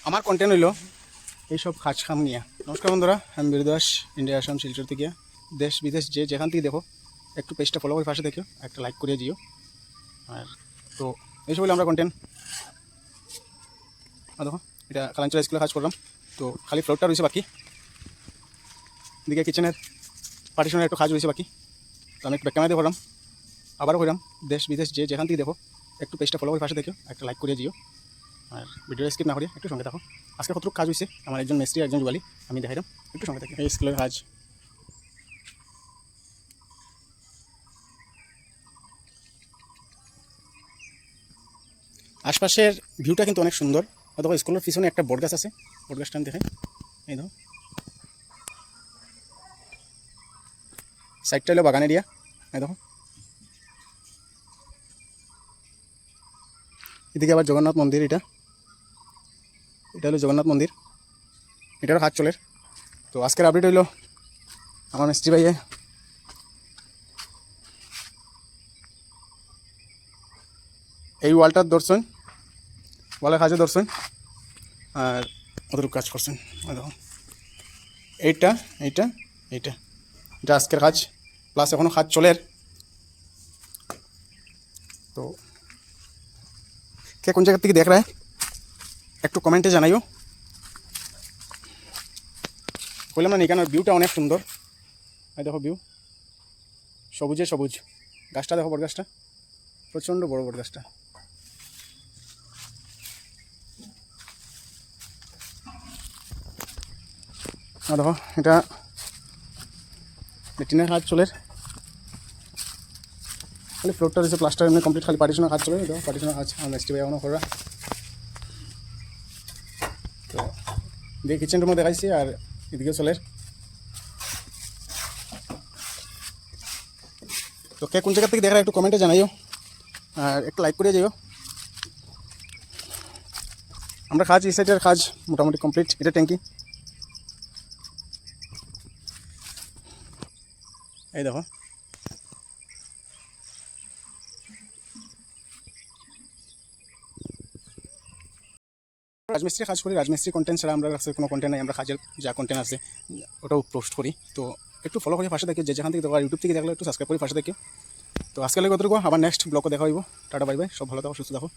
আমার কন্টেন্ট হইল এইসব কাজ কাম নিয়ে। নমস্কার বন্ধুরা, আমি বীর দাস, ইন্ডিয়া আসাম শিলচর থেকে। দেশ বিদেশ যে যেখান থেকে দেখো একটু পেজটা ফলো করে পাশে দেখো, একটা লাইক করে দিও। আর তো এইসব হলো আমরা কন্টেন্ট। দেখো এটা কালাঞ্চল স্কুলে কাজ করলাম, তো খালি ফ্লোরটা রয়েছে বাকি। এদিকে কিচেনের পার্টিশনের একটু কাজ রয়েছে বাকি, তো আমি একটু ব্যাক ক্যামেরা দিয়ে করলাম, আবারও করলাম। দেশ বিদেশ যে যেখান থেকে দেখো একটু পেজটা ফলো করে পাশে দেখো, একটা লাইক করে দিও। আর ভিডিও স্কিপ না করে একটু সঙ্গে থাকো। আজকে কতটুকু কাজ হয়েছে আমার একজন মিস্ত্রি, একজন জুয়ালি, আমি দেখাইলাম, একটু সঙ্গে থাকি। এই স্কুলের কাজ, আশপাশের ভিউটা কিন্তু অনেক সুন্দর। দেখো স্কুলের পিছনে একটা বট গাছ আছে, বট গাছটা আমি দেখাই। এই দেখো সাইডটা হলো বাগান এরিয়া। এই দেখো এদিকে আবার জগন্নাথ মন্দির, এটা হলো জগন্নাথ মন্দির, এটারও কাজ চলে। তো আজকের আপডেট হইলো আমার মিস্ত্রি ভাইয়ে এই ওয়ালটার দর্শন, ওয়ালের কাজে দর্শন, আর অতটুকু কাজ করছেন। দেখো এইটা এইটা এইটা এটা আজকের কাজ, প্লাস এখনও কাজ চলে। তো কে কোন জায়গা থেকে দেখ রা একটু কমেন্টে জানাইও। বললাম না এখানের ভিউটা অনেক সুন্দর। এই দেখো ভিউ, সবুজে সবুজ। গাছটা দেখো, বড় গাছটা, প্রচণ্ড বড় বড় গাছটা। আর দেখো এটা টিনের কাজ চলে, খালি ফ্লোরটা রয়েছে প্লাস্টার এমনি কমপ্লিট, খালি পার্টিশনের কাজ চলে। দেখো পার্টিশনের কাজ আমার মিস্ত্রি ভাই এখনও করা। তো দিয়ে কিচেন রুমও দেখাইছি, আর এদিকেও চলে। তো কে কোন জায়গা থেকে দেখা একটু কমেন্টে জানাইও, আর একটু লাইক করে যাইও। আমরা কাজ এই সাইডের কাজ মোটামুটি কমপ্লিট। এটা ট্যাঙ্কি, এই দেখো রাজমিস্ত্রি কাজ করি। রাজমিস্ত্রি কন্টেন্ট ছাড়া আমরা কাছে কোনো কন্টেন্ট নাই। আমরা কাজের যা কন্টেন্ট আছে ওটাও পোস্ট করি। তো একটু ফলো করে পাশে দেখি, যে যেখান থেকে দেখো, ইউটিউব থেকে দেখলে একটু সাবস্ক্রাইব করে পাশে দেখি। তো আজকাল কতটুকু, আবার নেক্সট ব্লগে দেখা হইব। টাটা বাই বাই, সব ভালো থাকো, সুস্থ থাকো।